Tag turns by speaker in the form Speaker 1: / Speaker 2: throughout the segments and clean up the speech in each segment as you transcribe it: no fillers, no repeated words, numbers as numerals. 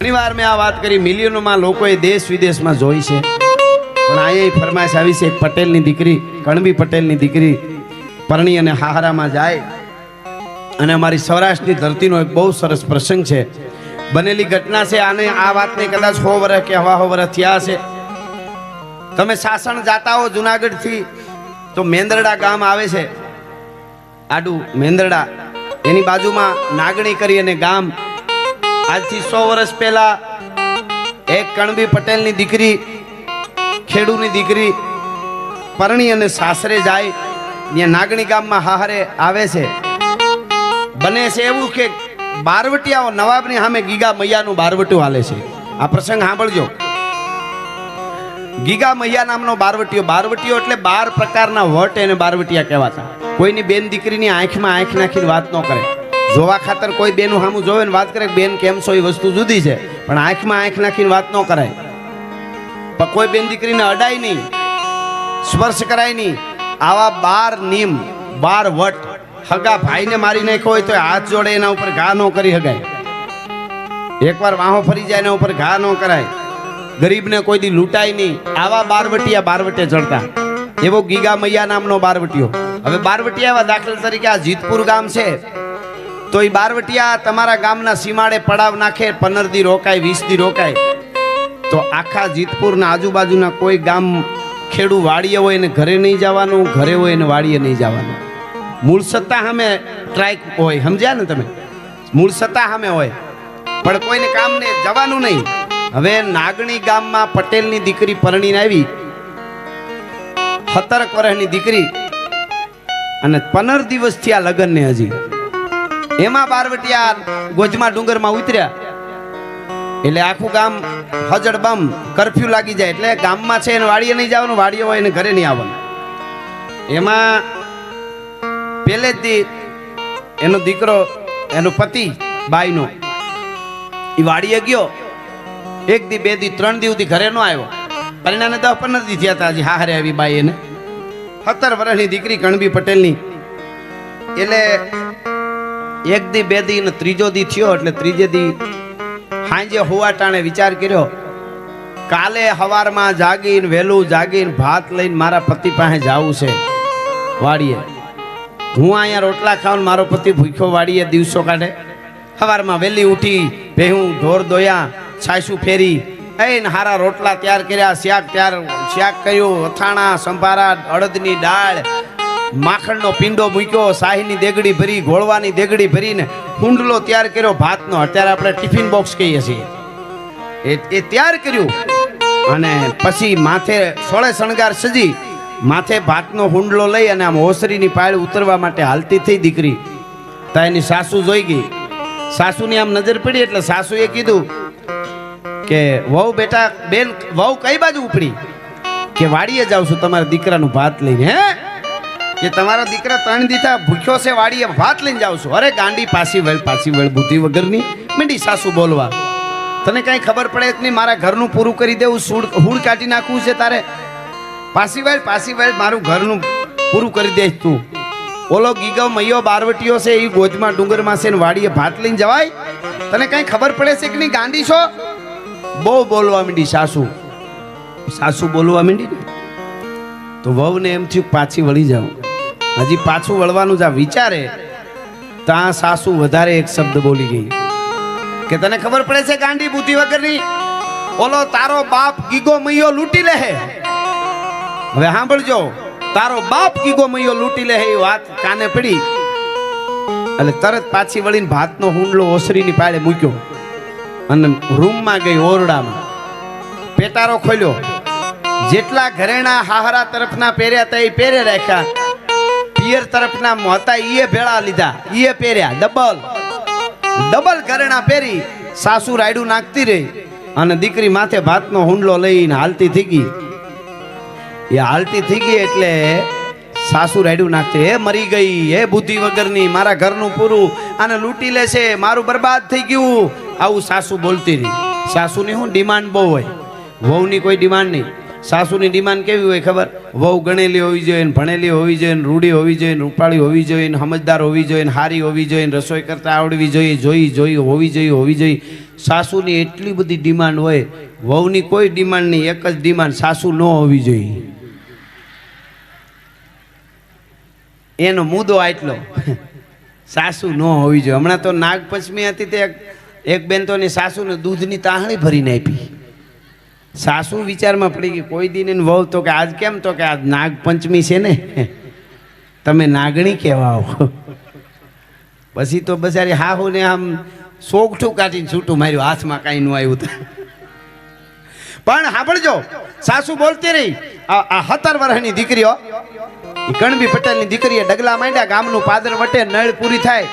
Speaker 1: ઘણી વાર મેં આ વાત કરી, મિલિયનોમાં લોકોએ દેશ વિદેશમાં જોઈ છે, પણ અહીંયા ફરમાઈશ આવી છે, એક પટેલની દીકરી, કણબી પટેલની દીકરી પરણી અને હાહરામાં જાય. અને અમારી સૌરાષ્ટ્રની ધરતીનો એક બહુ સરસ પ્રસંગ છે, બનેલી ઘટના છે. આને આ વાતને કદાચ 100 વર્ષ કે 1.5 વર્ષ થયા છે. તમે સાસણ જાતા હો જુનાગઢથી તો મેંદરડા ગામ આવે છે, આડું મેંદરડા, એની બાજુમાં નાગણી કરી અને ગામ. આજથી 100 વર્ષ પહેલા એક કણબી પટેલની દીકરી, ખેડૂની દીકરી પરણી અને સાસરે જાય, ત્યાં નાગણી ગામમાં હાહરે આવે છે. બને છે એવું કે બારવટિયાઓ નવાબની સામે ગીગા મૈયાનું બારવટું હાલે છે. આ પ્રસંગ સાંભળજો. ગીગા મૈયા નામનો બારવટીયો, બારવટીયો એટલે 12 પ્રકારના વટ એને બારવટિયા કહેવાતા. કોઈની બેન દીકરીની આંખમાં આંખ નાખીને વાત ન કરે. જોવા ખાતર કોઈ બેનું સામું જોવે ને વાત કરે બેન કેમ છો, એ વસ્તુ જુદી છે, પણ આંખમાં આંખ નાખીને વાત ન કરાય. પણ કોઈ બેન દીકરીને અડાય નહીં, સ્પર્શ કરાય નહીં. આવા 12 નિયમ, 12 વટ. હગા ભાઈને મારી નાખ્યો હોય તો હાથ જોડે એના ઉપર ઘા ન કરી હગાય. એકવાર વાહો ફરી જાય એના ઉપર ઘા ન કરાય. ગરીબને કોઈ દી લૂંટાય નહીં. આવા બારવટિયા બારવટે ચડતા. એવો ગીગા મૈયા નામનો બારવટિયો. હવે બારવટિયા એવા દાખલા તરીકે આ જીતપુર ગામ છે, તો એ બારવટિયા તમારા ગામના સીમાડે પડાવ નાખે, 15 દી રોકાય, 20 દી રોકાય, તો આખા જીતપુરના આજુબાજુના કોઈ ગામ ખેડૂ વાડીએ હોય ને ઘરે નહીં જવાનું, ઘરે હોય ને વાડીએ નહીં જવાનું. મૂળ સત્તા સામે ટ્રાય હોય, સમજ્યા ને તમે? મૂળ સત્તા સામે હોય, પણ કોઈને કામને જવાનું નહીં. હવે નાગણી ગામમાં પટેલની દીકરી પરણીને આવી, 17 વર્ષની દીકરી, અને 15 દિવસ થયા લગ્ન ને. હજી એમાં બારવટિયા ગોજમાં ડુંગરમાં ઉતર્યા એટલે આખું ગામ હજડ બમ, કરફ્યુ લાગી જાય. એટલે ગામમાં છે એને વાડીએ નહીં જવાનું, વાડીએ હોય એને ઘરે નહીં આવવાનું. એમાં પહેલે જ દી એનો દીકરો, એનો પતિ બાઈનો, એ વાડીએ ગયો. 1 દી 2 દી 3 દી સુધી ઘરે ન આવ્યો. પરિણામે 10-15 દી થયા હતા. હજી હારે આવી બાઈ એને, 17 વર્ષની દીકરી કણબી પટેલની. એટલે 1 દી 2 દી ને ત્રીજો દી થયો. એટલે ત્રીજે દી સાંજે હોવા ટાણે વિચાર કર્યો, કાલે સવારમાં જાગીને વહેલું જાગીને ભાત લઈને મારા પતિ પાસે જવું છે વાડીએ. હું અહીંયા રોટલા ખાઉં, મારો પતિ ભૂખ્યો વાડીએ દિવસો કાઢે. સવારમાં વહેલી ઉઠી, ભેહું ઢોર દોયા, છાસું ફેરી, એને હારા રોટલા તૈયાર કર્યા, શાક કર્યું, અથાણા, સંભારા, અડદની દાળ, માખણનો પીંડો મૂક્યો, શાહીની દેગડી ભરી, ગોળવાની દેગડી ભરીને હુંડલો તૈયાર કર્યો ભાતનો. અત્યારે આપણે ટિફિન બોક્સ કહીએ છીએ, એ તૈયાર કર્યું. અને પછી માથે સોળે શણગાર સજી, માથે ભાતનો હુંડલો લઈ અને આમ ઓસરીની પાળ ઉતરવા માટે હાલતી થઈ દીકરી. તો એની સાસુ જોઈ ગઈ. સાસુની આમ નજર પડી એટલે સાસુએ કીધું કે વહુ બેટા, બેન વહુ કઈ બાજુ ઉપડી? કે વાડીએ જાઉં છું તમારા દીકરાનું ભાત લઈને. હે કે તમારા દીકરા 3 દીથા ભૂખ્યો છે, વાડીએ ભાત લઈને જાઉં છું? અરે ગાંડી, પાછી વેળ બુદ્ધિ વગરની. મીંડી સાસુ બોલવા, તને કઈ ખબર પડે જ નહીં? મારા ઘરનું પૂરું કરી દેવું, હુડ કાઢી નાખવું છે તારે? પાછી વેળ મારું ઘરનું પૂરું કરી દે તું. ઓલો ગીગો મૈયો બારવટીયો છે, એ ગોજમાં ડુંગરમાં છે ને વાડીએ ભાત લઈને જવાય? તને કઈ ખબર પડે છે કે નહીં? ગાંડી છો? બહુ બોલવા માંડી સાસુ બોલવા માંડી ને તો વહુને એમ થયું પાછી વળી જાઉં. હજી પાછું વળવાનું જ વિચારે ત્યાં સાસુ વધારે એક શબ્દ બોલી ગઈ કે તને ખબર પડે છે ગાંડી બુદ્ધિ વગરની? ઓલો તારો બાપ ગીગો મૈયો લૂંટી લે. હવે સાંભળજો, તારો બાપ ગીગો મૈયો લૂંટી લે એ વાત કાને પડી એટલે તરત પાછી વળીને ભાતનો હુંડલો ઓસરીની પાળે મૂક્યો અને રૂમમાં ગઈ, ઓરડામાં પેટારો ખોલ્યો. જેટલા ઘરેણા હાહરા તરફના પહેર્યા હતા એ પહેરે રાખ્યા, પિયર તરફના હતા એ ભેળા લીધા, એ પહેર્યા. ડબલ ઘરેણા પહેરી સાસુ રાયડું નાખતી રહી અને દીકરી માથે ભાતનો હુંડલો લઈને હાલતી થઈ ગઈ. એ હાલતી થઈ ગઈ એટલે સાસુ રાયડું નાખતી, હે મરી ગઈ, હે બુદ્ધિ વગરની, મારા ઘરનું પૂરું આને લૂંટી લેશે, મારું બરબાદ થઈ ગયું. આવું સાસુ બોલતી રહી. સાસુની શું ડિમાન્ડ બહુ હોય, વહુની કોઈ ડિમાન્ડ નહીં. સાસુની ડિમાન્ડ કેવી હોય ખબર? વહુ ગણેલી હોવી જોઈએ, ભણેલી હોવી જોઈએ, રૂડી હોવી જોઈએ, રૂપાળી હોવી જોઈએ, સમજદાર હોવી જોઈએ, હારી હોવી જોઈએ, રસોઈ કરતા આવડવી જોઈએ, જોઈ હોવી જોઈએ. સાસુની એટલી બધી ડિમાન્ડ હોય, વહુની કોઈ ડિમાન્ડ નહીં, એક જ ડિમાન્ડ, સાસુ ન હોવી જોઈએ. એનો મુદ્દો આટલો, સાસુ ન હોવી જોઈએ. હમણાં તો નાગપંચમી હતી તે એક બેન તો એની સાસુને દૂધની તાહણી ભરીને આપી. સાસુ વિચારમાં પડી ગઈ, કોઈ દિન એને વહુ તો કે આજ કેમ, તો કે આજ નાગપંચમી છે ને, તમે નાગણી કહેવા આવો. પછી તો બચારી હાહુને આમ સોગઠું કાઢીને છૂટું માર્યું, હાથમાં કાંઈ ન આવ્યું તો. પણ સાંભળજો, સાસુ બોલતી રહી. આ 17 વર્ષની દીકરીઓ, કણબી પટેલની દીકરીએ ડગલા માંડ્યા, ગામનું પાદર વટે, નળ પૂરી થાય,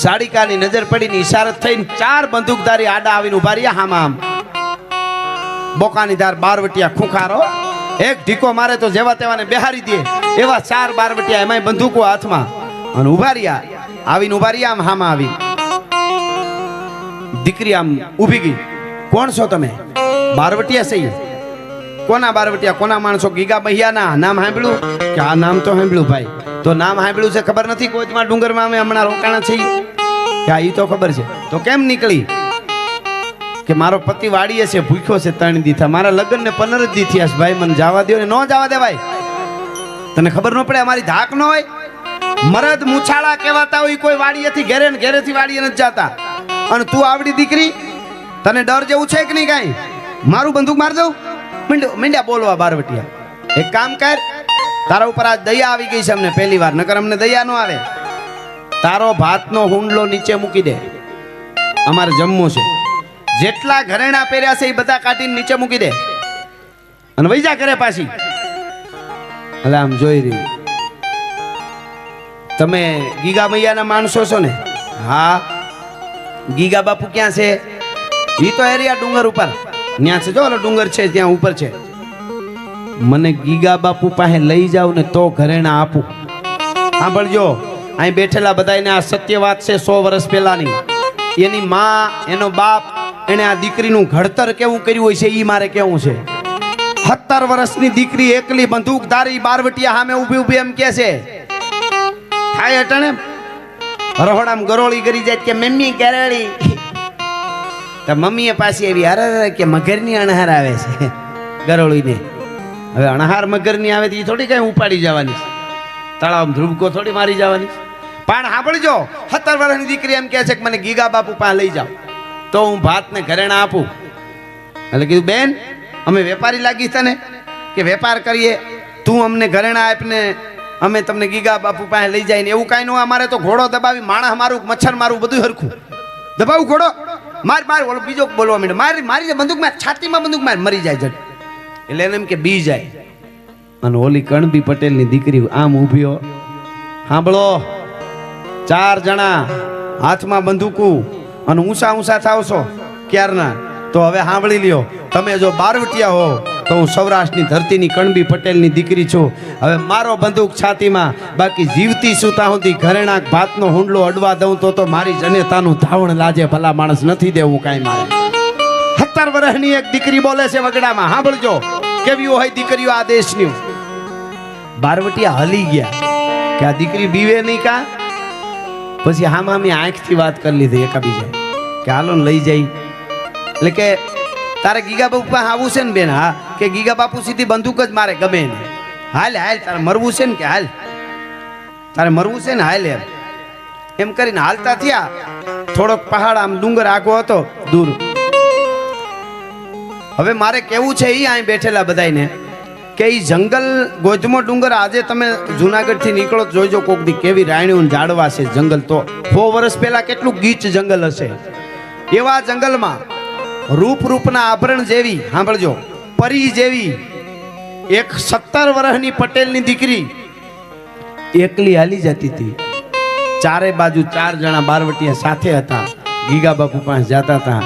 Speaker 1: સાડિકાની નજર પડીને ઈશારત થઈને 4 બંદૂકધારી આડા આવીને ઉભા રહ્યા. હામાં આમ બોકાની ધાર બારવટિયા ખુખારો, એક ઢીકો મારે તો જેવા તેવાને બેહારી દે એવા 4 બારવટિયા, એમાંય બંદૂકો હાથમાં, અને ઉભા રહ્યા. આવીને ઉભા રહ્યા આમ હામાં આવી. દીકરી આમ ઊભી ગઈ. કોણ છો તમે? બારવટિયા સહી. કોના બારવટિયા, કોના માણસો? ગીગા બહિયાના નામ સાંભળ્યું? કે આ નામ તો સાંભળ્યું ભાઈ. તો નામ સાંભળ્યું છે, ખબર નથી? કોચમાં ડુંગરમાં અમે હમણાં રોકાણા છીએ. કે એ તો ખબર છે. તો કેમ નીકળી? કે મારો પતિ વાડીએ છે, ભૂખ્યો છે 3 દીથા, મારા લગ્ન ને 15 દી થયા છે ભાઈ, મને જવા દો ને. ન જવા દે ભાઈ, તને ખબર ન પડે? અમારી ધાક ન હોય? મરદ મુછાળા કહેવાતા હોય કોઈ વાડીએથી ઘેરે ને ઘેરેથી વાડીએ નથી જતા, અને તું આવડી દીકરી, તને ડર જેવું છે કે નહીં કાંઈ? મારું બંદૂક માર દઉં? મીંડ્યા બોલવા બારવટિયા. એક કામ કર, તારા ઉપર આજ દયા આવી ગઈ છે અમને પહેલી વાર, નકર અમને દયા ન આવે. તારો ભાતનો હુંડલો નીચે મૂકી દે, અમારે જમવું છે. જેટલા ઘરેણા પહેર્યા છે એ બધા કાઢીને નીચે મૂકી દે, અને વઈ જા ઘરે પાછી. એટલે આમ જોઈ રહી, તમે ગીગા મૈયાના માણસો છો ને? હા. ગીગા બાપુ ક્યાં છે? ઈ તો એરિયા ડુંગર ઉપર ત્યાં છે, જો ઓલો ડુંગર છે ત્યાં ઉપર છે. મને ગીગા બાપુ પાસે લઈ જાવ ને તો ઘરેણા આપું. સાંભળજો, અહીં બેઠેલા બધાને આ સત્ય વાત છે 100 વર્ષ પહેલાની. એની માં, એનો બાપ, એને આ દીકરીનું ઘડતર કેવું કર્યું હોય છે એ મારે કેવું છે. 17 વર્ષની દીકરી એકલી બંદૂકધારી બારવટિયા સામે ઊભી ઊભી એમ કે છે, થાય અટણે રહોડામ ગરોળી કરી જાય કે મમ્મી ગરોળી. તો મમ્મીએ પાછી આવી, અરે કે મગરની અણહાર આવે છે ગરોળીને. હવે અણહાર મગરની આવે તો એ થોડી કઈ ઉપાડી જવાની, તળાવ ધ્રુવકો થોડી મારી જવાની. પણ સાંભળજો, 17 વર્ષની દીકરી એમ કહે છે કે મને ગીગા બાપુ પાસે લઈ જાઓ તો હું ભાત ને ઘરેણા આપું. એટલે કીધું, બેન અમે વેપારી લાગી તને કે વેપાર કરીએ? તું અમને ઘરેણા આપને, અમે તમને ગીગા બાપુ પાસે લઈ જાય ને એવું કાંઈ ન હોય. અમારે તો ઘોડો દબાવી, માણસ મારું, મચ્છર મારું, બધું હરખું દબાવું. ઘોડો માર માર, ઓલો બીજો બોલવા માંડે, મારી મારી બંદૂક માર, છાતીમાં બંદૂક માર, મરી જાય જટ. એટલે એને એમ કે બી જાય. અને ઓલી કણબી પટેલની દીકરી આમ ઊભી. સાંભળો, 4 જણા હાથમાં બંદૂકું અને ઊંચા ઊંચા થાવ છો ક્યારના. તો હવે સાંભળી લ્યો, તમે જો બારવટિયા હો તો હું સૌરાષ્ટ્રની ધરતીની કણબી પટેલની દીકરી છું. હવે મારો બંદૂક છાતીમાં, બાકી જીવતી છું ત્યાં સુધી ઘરેણા ભાતનો હુંડલો અડવા દઉં તો મારી જનેતાનું ધાવણ લાજે. ભલા માણસ નથી દેવું કાંઈ મારે. 17 વર્ષની એક દીકરી બોલે છે વગડામાં. સાંભળજો કેવી હોય દીકરીઓ આ દેશની. બારવટિયા હલી ગયા કે આ દીકરી બીવે નહીં કા. પછી હામાં મેં આંખથી વાત કરી લીધી એકાબીજા કે હાલો લઈ જાય. એટલે કે તારે ગીગા બાપુ પાસે આવું છે ને બેન? હા. કે ગીગા બાપુ સીધી બંદૂક જ મારે, ગમે ને. હાલ હાલ, તારે મરવું છે ને? કે હાલ, તારે મરવું છે ને? હાલ. એમ કરીને હાલતા થયા. થોડોક પહાડ આમ ડુંગર આગો હતો દૂર. હવે મારે કેવું છે એ અહીં બેઠેલા બધાને કે એ જંગલ ગોધમો ડુંગર, આજે તમે જુનાગઢ થી નીકળો જોઈજો કોક દી કેવી રાયણીઓ ઝાડવા છે જંગલ. તો 100 વર્ષ પહેલા કેટલું ગીચ જંગલ હશે. એવા જંગલમાં રૂપના આભરણ જેવી, સાંભળજો, પરી જેવી એક 17 વર્ષની પટેલની દીકરી એકલી હાલી જતી હતી. ચારે બાજુ 4 જણા બારવટિયા સાથે હતા, ગીગા બાપુ પાસે જતા હતા.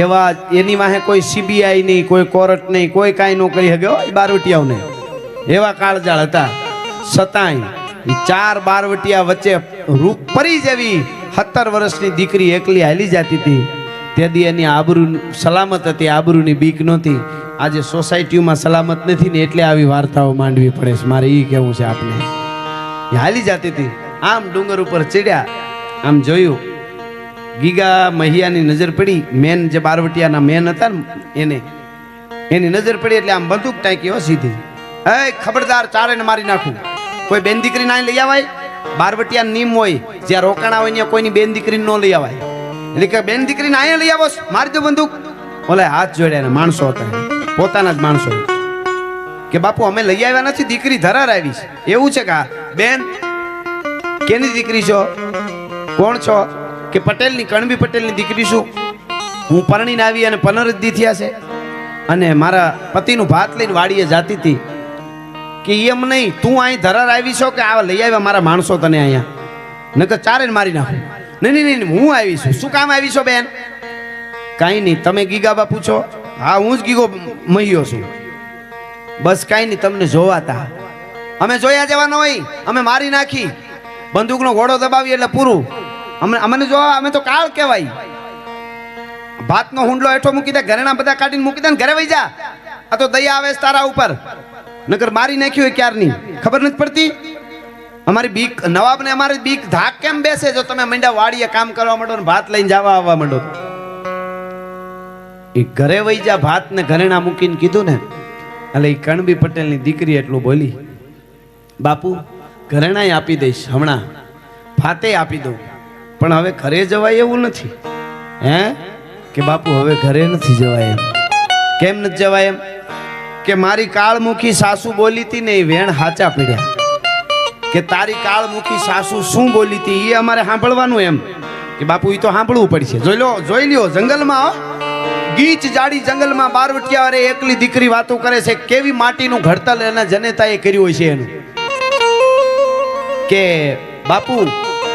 Speaker 1: એવા એની વાહે કોઈ સીબીઆઈ નહીં, કોઈ કોર્ટ નહીં, કોઈ કાંઈ ન કરી શકે હોય બારવટિયાઓને. એવા કાળજાળ હતા. છતાંય 4 બારવટિયા વચ્ચે રૂપરી જેવી 17 વર્ષની દીકરી એકલી હાલી જતી હતી. તેથી એની આબરૂ સલામત હતી, આબરૂની બીક નહોતી. આજે સોસાયટીમાં સલામત નથી ને એટલે આવી વાર્તાઓ માંડવી પડે છે. મારે એ કહેવું છે આપને. હાલી જતી હતી, આમ ડુંગર ઉપર ચડ્યા, આમ જોયું ગીગા મહિયાની નજર પડી, મેન જે બારવટિયાના મેન હતા ને એની નજર પડી એટલે આમ બંદૂક ટાંકી હો સીધી. એ ખબરદાર, ચારેને મારી નાખું. કોઈ બેન દીકરી ના લઈ આવાય. બારવટિયા નિયમ હોય, જ્યાં રોકાણા હોય ત્યાં કોઈની બેન દીકરી ન લઈ આવાય. એટલે કે બેન દીકરીને અહીંયા લઈ આવો, મારી દો બંદૂક. ઓલે હાથ જોડ્યા ને માણસો હતા, પોતાના જ માણસો, કે બાપુ અમે લઈ આવ્યા નથી, દીકરી ધરાર આવી છે. એવું છે કે બેન કેની દીકરી છો, કોણ છો? કે પટેલની, કણબી પટેલની દીકરી છું. હું પરણીને આવી અને 15 દી થયા છે અને મારા પતિનું ભાત લઈને વાડીએ જાતી હતી. કે એમ નહીં, તું અહીં ધરાર આવી છો કે આવા લઈ આવ્યા મારા માણસો તને અહીંયા, નકર ચારેને મારી નાખું. નહીં નહીં નહીં, હું આવી છું. શું કામ આવી છો બેન? કાંઈ નહીં, તમે ગીગા બાપુ છો? હા, હું જ ગીગો મહિયો છું. બસ કાંઈ નહીં, તમને જોવાતા. અમે જોયા જવાનો હોય, અમે મારી નાખી, બંદૂકનો ઘોડો દબાવી એટલે પૂરું. અમને જોવા, અમે તો કાળ કહેવાય. ભાતનો હુંડલો હેઠો મૂકી દે, ઘરેણા બધા કાઢીને મૂકી દે ને ઘરે વઈ જા. આ તો દયા આવે છે તારા ઉપર, નકર મારી નાખ્યું હોય ક્યારની ખબર નથી પડતી. અમારી બીક, નવાબને અમારી બીક ધાક કેમ બેસે જો તમે મંડ્યા વાડીએ કામ કરવા માંડો ને ભાત લઈને જવા આવવા માંડો? એ ઘરે વઈ જા, ભાત ને ઘરેણા મૂકીને કીધું ને એટલે એ કણબી પટેલની દીકરી એટલું બોલી, બાપુ ઘરેણાય આપી દઈશ હમણાં, ભાતે આપી દઉં, પણ હવે ઘરે જવાય એવું નથી. હે કે બાપુ હવે ઘરે નથી જવાય એમ. કેમ નથી જવાય એમ? કે મારી કાળમુખી સાસુ બોલી હતી ને એ વેણ હાચા પીડ્યા. કે તારી કાળમુખી સાસુ શું બોલી હતી એ અમારે સાંભળવાનું એમ. કે બાપુ એ તો સાંભળવું પડશે. જોઈ લ્યો જંગલમાં, ગીચ જાડી જંગલમાં બારવટિયા રે એકલી દીકરી વાતો કરે છે. કેવી માટીનું ઘડતલ એના જનેતાએ કર્યું હોય છે એનું. કે બાપુ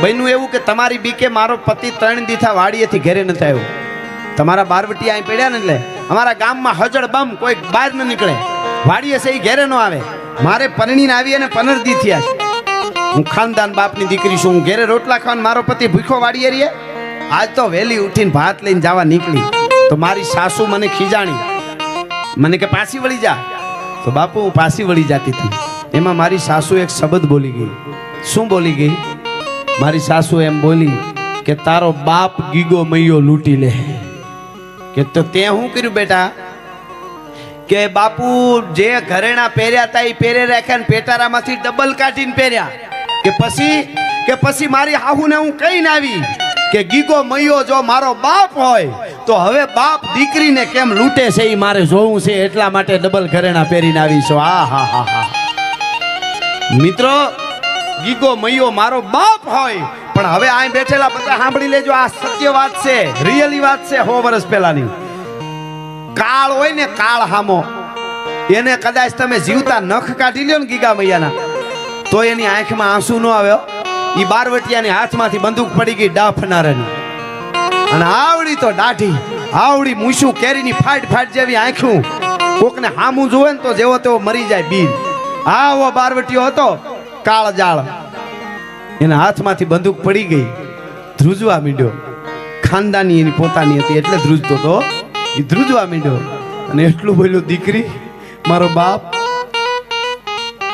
Speaker 1: બન્યું એવું કે તમારી બીકે મારો પતિ 3 દીથા વાડીએથી ઘરે નથી આવ્યો. તમારા બારવટિયા અહીં પડ્યા ને એટલે અમારા ગામમાં હજળ બમ કોઈ બહાર ન નીકળે, વાડીએ છે એ ઘરે ન આવે. મારે પરણીને આવી અને 15 દી થયા છે. હું ખાનદાન બાપની દીકરી છું. હું ઘરે રોટલા ખાવાનું, મારો પતિ ભૂખો વાડીએ રહીએ. આજ તો વહેલી ઉઠીને ભાત લઈને જવા નીકળી તો મારી સાસુ મને ખીજાણી, મને કે પાછી વળી જા. તો બાપુ હું પાછી વળી જતી હતી. એમાં મારી સાસુ એક શબ્દ બોલી ગઈ. શું બોલી ગઈ? મારી સાસુ એમ બોલી કે તારો બાપ ગીગો મૈયો લૂંટી લે. કે તો તે શું કર્યું બેટા? કે બાપુ જે ઘરેણા પહેર્યા હતા એ પહેરે રાખ્યા ને પેટારામાંથી ડબલ કાઢીને પહેર્યા. કે પછી મારી હાહુને હું કહીને આવી કે ગીગો મૈયો જો મારો બાપ હોય તો હવે બાપ દીકરીને કેમ લૂંટે છે એ મારે જોવું છે, એટલા માટે ડબલ ઘરેણા પહેરીને આવી છો. આ હા હા હા મિત્રો, ગીગો મૈયો મારો બાપ હોય, પણ હવે અહીં બેઠેલા બધા સાંભળી લેજો, આ સત્ય વાત છે, રિયલી વાત છે. 100 વર્ષ પહેલાની કાળ હોય ને, કાળ હામો, એને કદાચ તમે જીવતા નખ કાઢી લ્યો ને ગીગા મૈયાના, તો એની આંખમાં આંસુ ન આવ્યો. ઈ બારવટિયાની હાથમાંથી બંદૂક પડી ગઈ ડાફનારાની, અને આવડી તો દાઢી, આવડી મૂછું, કેરીની ફાટ જેવી આંખું, કોકને હામું જોવે ને તો જેવો તેવો મરી જાય બીર. આવો બારવટિયો હતો કાળજાળ, એના હાથમાંથી બંદૂક પડી ગઈ, ધ્રુજવા માંડ્યો. ખાનદાની એની પોતાની હતી એટલે ધ્રુજતો તો, એ ધ્રુજવા માંડ્યો અને એટલું બોલ્યો, દીકરી મારો બાપ.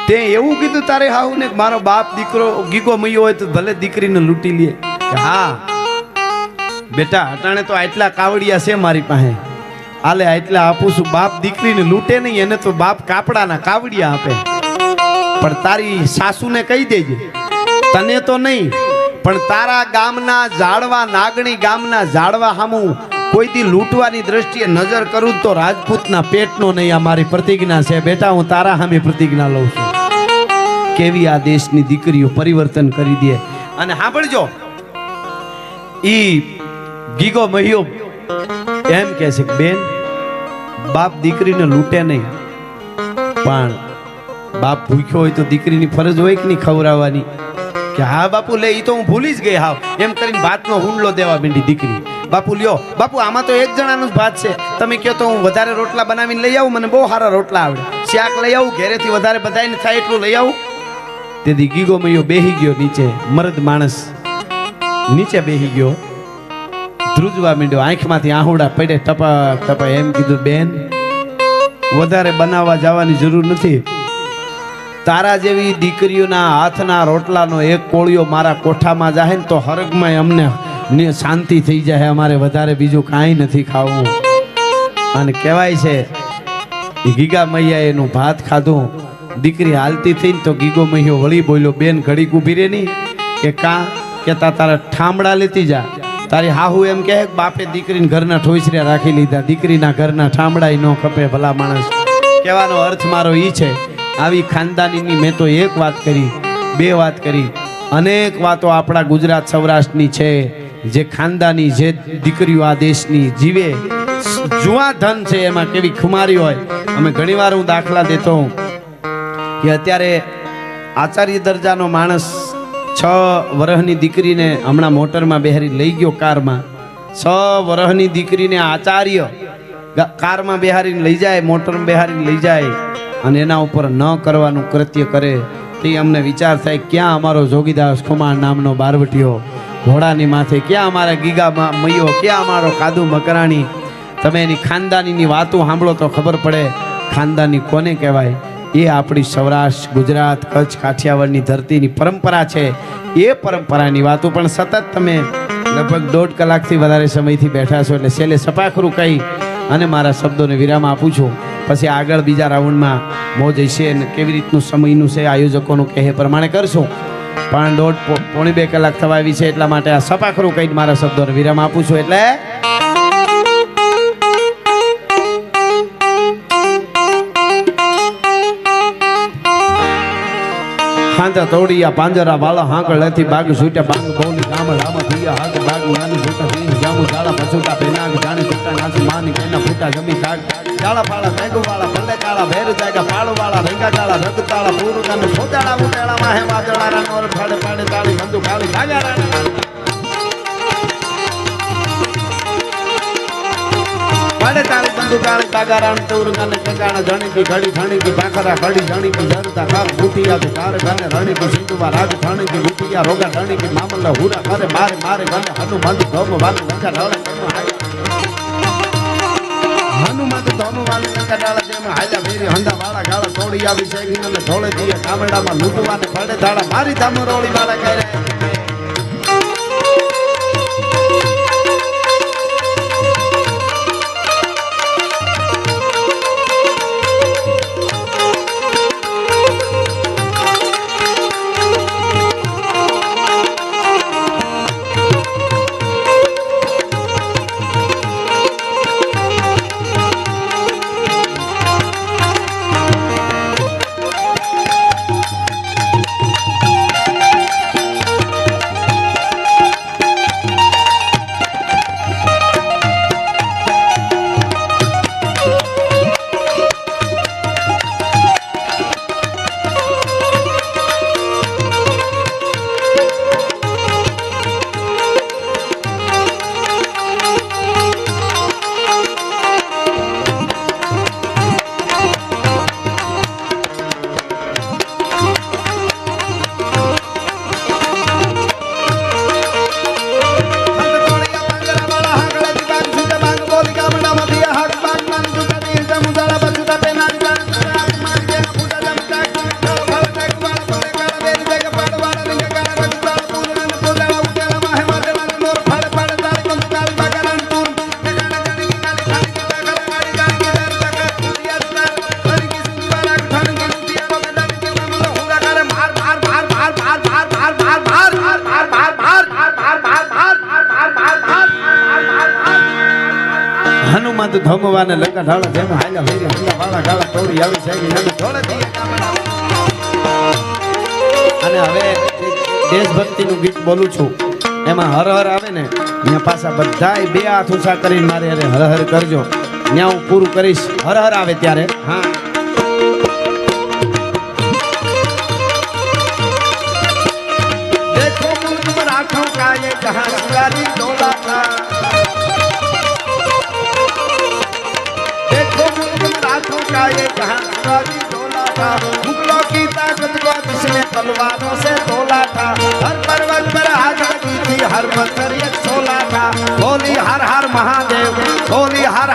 Speaker 1: તે એવું કીધું તારે હાઉ ને મારો બાપ દીકરો ગીગો મૈયો હોય તો ભલે દીકરીને લૂંટી લે? કે હા બેટા, અટાણે તો આટલા કાવડિયા છે મારી પાસે, આલે આટલા આપું છું. બાપ દીકરીને લૂંટે નહીં, એને તો બાપ કાપડાના કાવડિયા આપે. પણ તારી સાસુને કહી દેજે, તને તો નહીં પણ તારા ગામના ઝાડવા, નાગણી ગામના ઝાડવા હામું કોઈ દી લૂંટવાની દ્રષ્ટિએ નજર કરું તો રાજપૂતના પેટનો નહીં. આ મારી પ્રતિજ્ઞા છે બેટા, હું તારા સામે પ્રતિજ્ઞા લઉં છું. કેવી આ દેશની દીકરીઓ પરિવર્તન કરી દે. અને સાંભળજો, ઈ ગીગો મહિયો એમ કહે છે કે બેન, બાપ દીકરીને લૂંટે નહીં, પણ બાપ ભૂખ્યો હોય તો દીકરીની ફરજ હોય કે નહીં ખવડાવવાની? કે હા બાપુ લે, ઈ તો હું ભૂલી જ ગઈ હાવ. એમ કરીને ભાતનો હુંડલો દેવા માંડી દીકરી. બાપુ લ્યો, બાપુ આમાં તો એક જણાનું જ ભાત છે, તમે કહો તો હું વધારે રોટલા બનાવીને લઈ આવું, મને બહુ સારા રોટલા આવડે, શાક લઈ આવું, ઘરેથી વધારે બધાને થાય એટલું લઈ આવું. તેથી ગીગો મૈયો બેહી ગયો નીચે, મર્દ માણસ નીચે બેહી ગયો, ધ્રુજવા માંડ્યો, આંખમાંથી આહુડા પડે ટપક ટપક. એમ કીધું, બેન વધારે બનાવવા જવાની જરૂર નથી. તારા જેવી દીકરીઓના હાથના રોટલાનો એક કોળિયો મારા કોઠામાં જાહે ને તો હરગમાં અમને ને શાંતિ થઈ જાય, અમારે વધારે બીજું કાંઈ નથી ખાવું. અને કહેવાય છે ગીગા મૈયા એનું ભાત ખાધું, દીકરી હાલતી થઈ ને તો ગીગો મૈયો વળી બોલ્યો, બેન ઘડીક ઊભી રે નહીં કે કાં કે તારા ઠામડા લેતી જા. તારી હાહુ એમ કહે બાપે દીકરીને ઘરના ઠોસરિયા રાખી લીધા, દીકરીના ઘરના ઠામડા ન ખપે. ભલા માણસ, કહેવાનો અર્થ મારો એ છે, આવી ખાનદાનીની મેં તો એક વાત કરી, બે વાત કરી, અનેક વાતો આપણા ગુજરાત સૌરાષ્ટ્રની છે. જે ખાનદાની જે દીકરીઓ આ દેશની જીવે, જુવા ધન છે, એમાં કેવી ખુમારી હોય. અમે ઘણીવાર હું દાખલા દેતો હું કે અત્યારે આચાર્ય દરજાનો માણસ 6 વર્ષની દીકરીને હમણાં મોટરમાં બેહારી લઈ ગયો, કારમાં. 6 વર્ષની દીકરીને આચાર્ય કારમાં બેહારીને લઈ જાય, મોટરમાં બેહારીને લઈ જાય, અને એના ઉપર ન કરવાનું કૃત્ય કરે. તે અમને વિચાર થાય, ક્યાં અમારો જોગીદાસ ખુમાણ નામનો બારવટીયો ઘોડાની માથે, ક્યાં અમારા ગીગા મૈયો, ક્યાં અમારો કાદુ મકરાણી. તમે એની ખાનદાનીની વાતો સાંભળો તો ખબર પડે ખાનદાની કોને કહેવાય. એ આપણી સૌરાષ્ટ્ર, ગુજરાત, કચ્છ, કાઠિયાવાડની ધરતીની પરંપરા છે. એ પરંપરાની વાતો પણ સતત તમે લગભગ 1.5 કલાકથી વધારે સમયથી બેઠા છો, એટલે છેલ્લે સપાખરું કહી અને મારા શબ્દોને વિરામ આપું છું. પછી આગળ બીજા રાઉન્ડમાં મોજ હશે અને કેવી રીતનું સમયનું છે આયોજકોનું કહે પ્રમાણે કરશું. પણ 1.5-2 કલાક થવા આવી છે, એટલા માટે આ સપાખરું કહીને મારા શબ્દોને વિરામ આપું છું. એટલે હાંજા તોડિયા પાંજરા વાળા હાંકળ લેતી બાગ છૂટ્યા બાગ બોલી ગામ રામા થયા હાથ બાગ નાની છૂટા થઈ જામુ જાળા પછુટા પેનાગ જાણી છૂટા નાસી માની કેના ફૂટા જમી થાગ જાળા પાળા મેગુ વાળા ભલે કાળા ભેર જાયગા પાળો વાળા રેંગા કાળા રગ તાળા પૂરું ગાને ફોટાળા ઉટાળા માહે વાદળા રાનોર ફાડે પાડે તાળી બંદુ કાળી જાગા રાણા પાડે તાળી બંદુ કાળી જાગા રાણ તોર ગાને કગાણા જણી કી ઘડી ઘણી કી ભાખરા ઘડી જણી કી જરતા કાર ગુટિયા તો કાર ગાને રણી કી સિંધુવા રાજ ઠાણી કી ગુટિયા રોગા રણી કી મામલા હુરા કરે મારે મારે ગાને હનુમાન ધોમ વાલે લંકા ઢાળે હનુમાન ધોમ વાલે લંકા ઢાળે જેમ હાજા ભેરી હંડા વાળા ગાળા તોડી આવી શેગી ને ઢોળે દીએ ગામડામાં લૂંટવાને પડે ધાડા મારી ધામો રોળી વાળા કરે હનુમંત ધમવાને લંકા ઢાળા જેમ હાલ્યા ભેરી હંડા વાળા ગાળા તોડી આવી છે નમે ઢોળે દીએ અને હવે દેશભક્તિનું ગીત બોલું છું. એમાં હર હર આવે ને ત્યાં પાછા બધાય 2 હાથ ઊંચા કરીને મારે અરે હર હર કરજો. ત્યાં હું પૂરું કરીશ હર હર આવે ત્યારે. હા, દેખો મુલ્ક મરાઠો કા યે જહાં शिवाजी डोला था, देखो मुल्क मराठों का ये जहां शिवाजी डोला था, मुगलों की ताकत को जिसने तलवारों से तोला था, हर पर्वत पर आग लगी थी, हर पत्थर एक सोला था, बोली हर हर महादेव, बोली हर